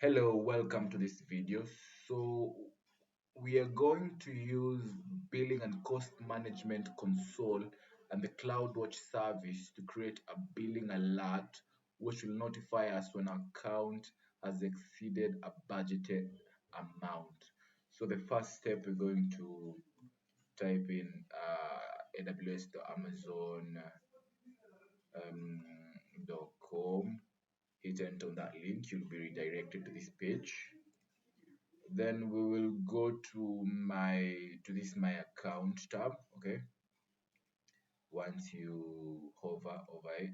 Hello, welcome to this video. So we are going to use billing and cost management console and the CloudWatch service to create a billing alert which will notify us when our account has exceeded a budgeted amount. So the first step, we're going to type in AWS to Amazon .com. Hit enter on that link, you'll be redirected to this page. Then we will go to this my account tab. Okay, once you hover over it,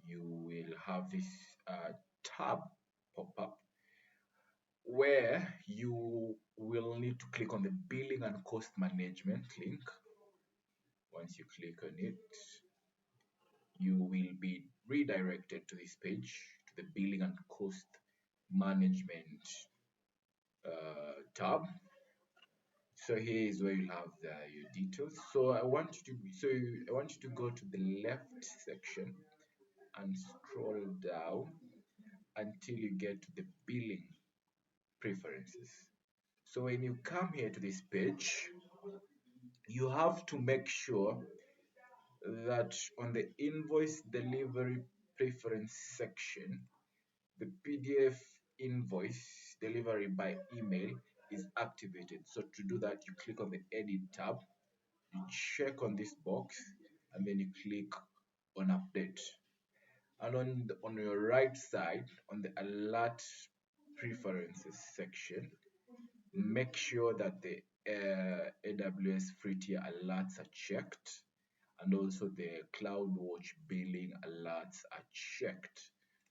you will have this tab pop up where you will need to click on the billing and cost management link. Once you click on it, you will be redirected to this page, to the billing and cost management tab. So here is where you have your details. So I want you to go to the left section and scroll down until you get to the billing preferences. So when you come here to this page, you have to make sure that on the invoice delivery preference section, the PDF invoice delivery by email is activated. So to do that, you click on the edit tab, you check on this box, and then you click on update. And on your right side, on the alert preferences section, make sure that the AWS free tier alerts are checked, and also the CloudWatch billing alerts are checked.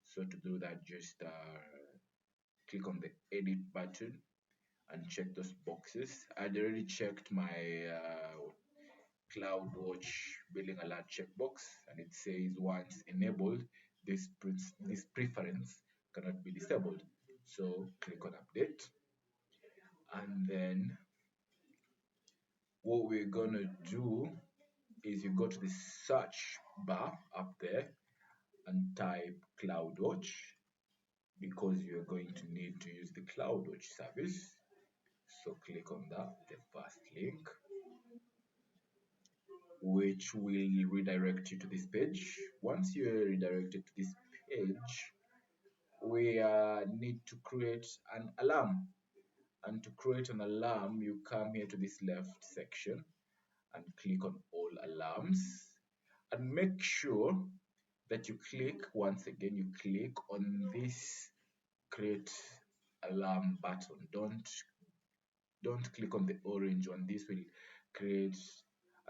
So to do that, just click on the edit button and check those boxes. I'd already checked my CloudWatch billing alert checkbox, and it says once enabled, this preference cannot be disabled. So click on update, and then what we're gonna do is you go to the search bar up there and type CloudWatch, because you're going to need to use the CloudWatch service. So click on that, the first link, which will redirect you to this page. Once you're redirected to this page, we need to create an alarm. And to create an alarm, you come here to this left section and click on all alarms, and make sure that you click, once again, you click on this create alarm button. Don't click on the orange one. This will create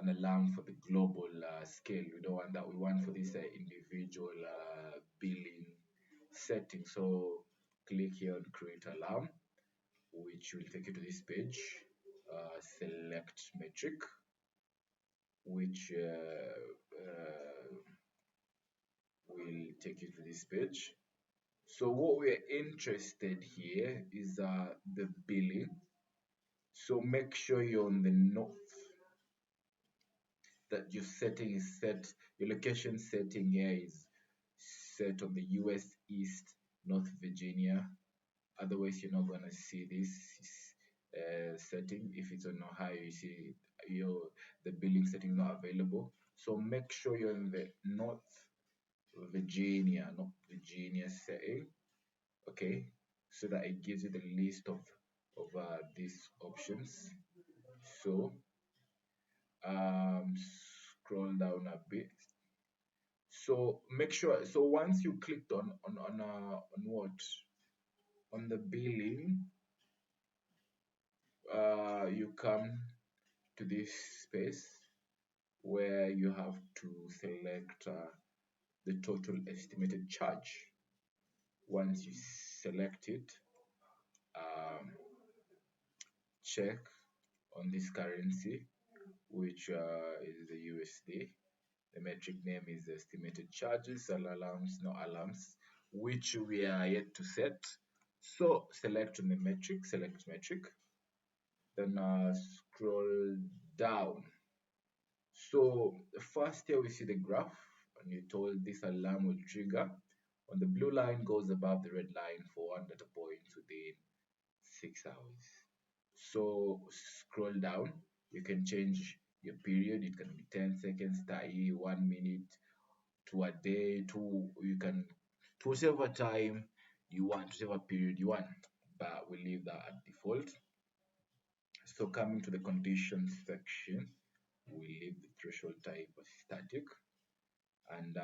an alarm for the global scale. We don't want that. We want for this individual billing setting. So click here on create alarm, which will take you to this page. Select metric, which will take you to this page. So what we're interested here is the billing. So make sure you're on the north, that your setting is set, your location setting here is set on the US East, North Virginia. Otherwise, you're not going to see this setting. If it's on Ohio, you see the billing setting not available. So make sure you're in the North Virginia setting, okay, so that it gives you the list of these options. So scroll down a bit. So make sure, so once you clicked on what, on the billing, you come to this space where you have to select the total estimated charge. Once you select it, check on this currency, which is the USD. The metric name is estimated charges and alarms, no alarms, which we are yet to set. So select on the metric, select metric, then scroll down. So first here we see the graph, and you're told this alarm will trigger On the blue line goes above the red line for one data point within 6 hours. So scroll down, you can change your period. It can be 10 seconds, 30, 1 minute, to a day, to you can to whatever time you want, whatever period you want. But we leave that at default. So coming to the conditions section, we leave the threshold type as static. And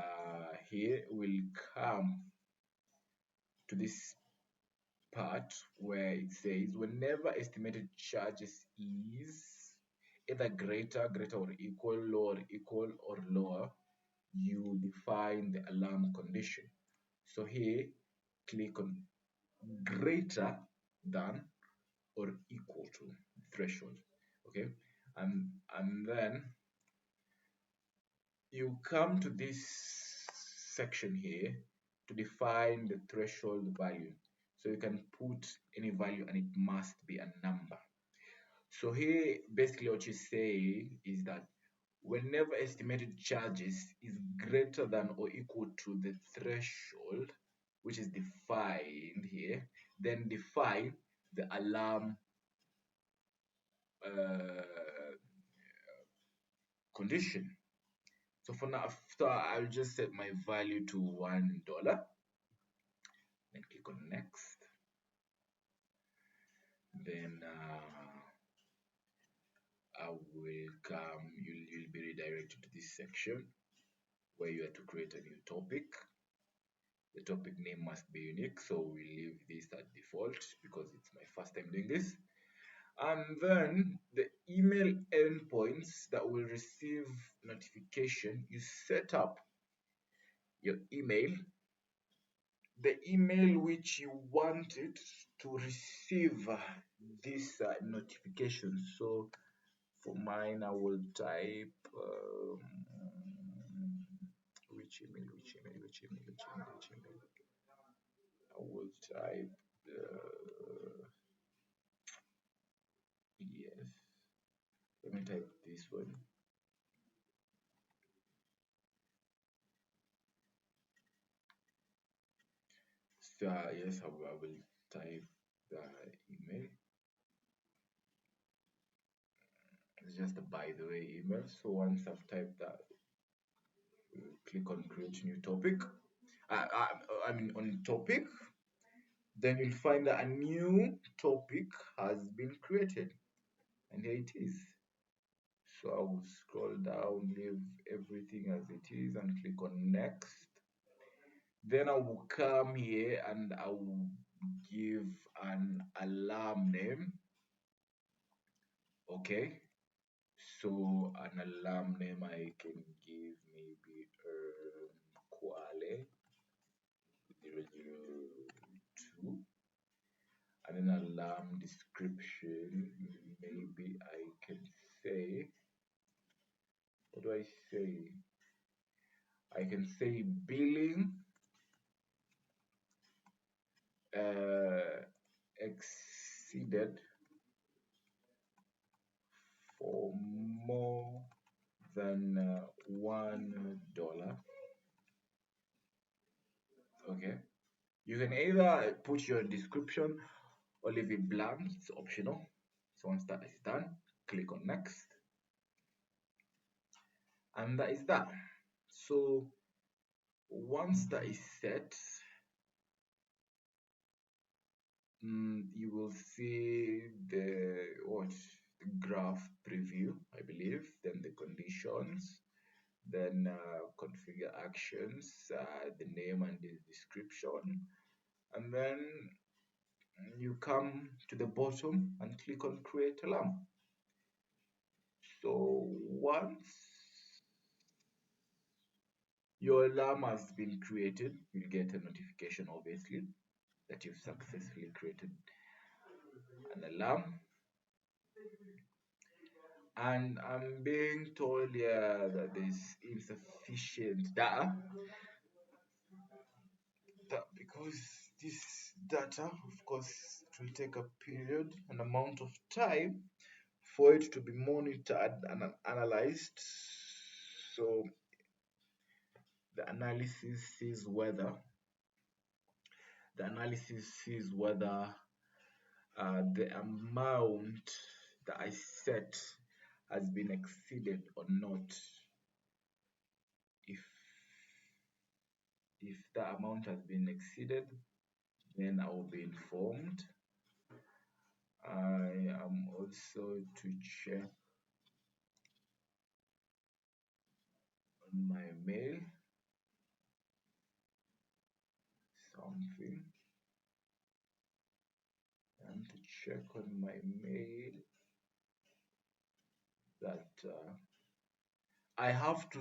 here we'll come to this part where it says whenever estimated charges is either greater or equal, lower, you define the alarm condition. So here, click on greater than or equal to threshold. Okay, and then you come to this section here to define the threshold value. So you can put any value and it must be a number. So here, basically what you say is that whenever estimated charges is greater than or equal to the threshold, which is defined here, then define the alarm condition. So for now, so I'll just set my value to $1. Then click on next. Then I will come. You'll be redirected to this section where you have to create a new topic. The topic name must be unique, so we leave this at default because it's my first time doing this. And then the email endpoints that will receive notification, you set up your email, the email which you wanted to receive this notification. So for mine, I will type which email. I will type yes. Let me type this one. So yes, I will type the email. It's just a by the way email. So once I've typed that, click on create new topic. I mean on topic, then you'll find that a new topic has been created, and here it is. So I will scroll down, leave everything as it is, and click on next. Then I will come here and I will give an alarm name. Okay, so an alarm name I can give maybe Kwale 002, and an alarm description maybe I can say, what do I say? I can say billing exceeded for more than $1. Okay, you can either put your description or leave it blank, it's optional. So once that is done, click on next, and that is that. So once that is set, you will see the graph preview, I believe, then the conditions, then configure actions, the name and the description, and then you come to the bottom and click on create alarm. So once your alarm has been created, you'll get a notification obviously that you've successfully created an alarm. And I'm being told here that there's insufficient data, because this data, of course, it will take a period, an amount of time for it to be monitored and analyzed. So the analysis sees whether The analysis sees whether the amount that I set has been exceeded or not. If the amount has been exceeded, then I will be informed. I am also to check on my mail something. And to check on my mail that I have to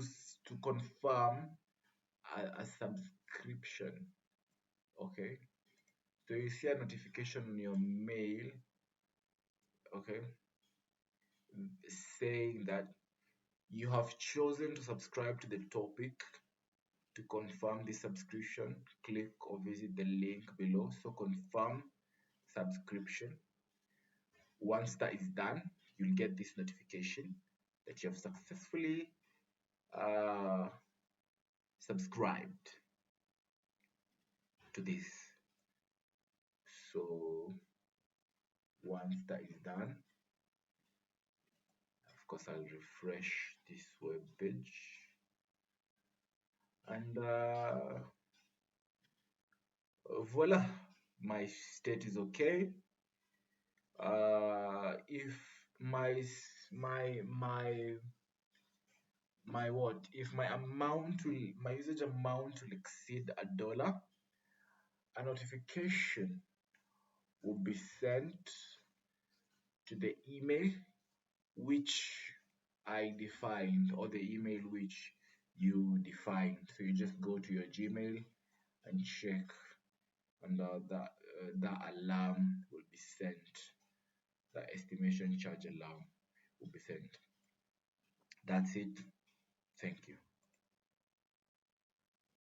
confirm a subscription. Okay, so you see a notification on your mail, okay, saying that you have chosen to subscribe to the topic. To confirm the subscription, click or visit the link below. So confirm subscription. Once that is done, you'll get this notification that you have successfully uh, subscribed to this. So once that is done, of course, I'll refresh this web page, and voila, my state is okay. If my my my what if my usage amount will exceed $1, a notification will be sent to the email which I defined, or the email which you defined. So you just go to your Gmail and check, and that alarm will be sent. The estimation charge alarm will be sent. That's it. Thank you.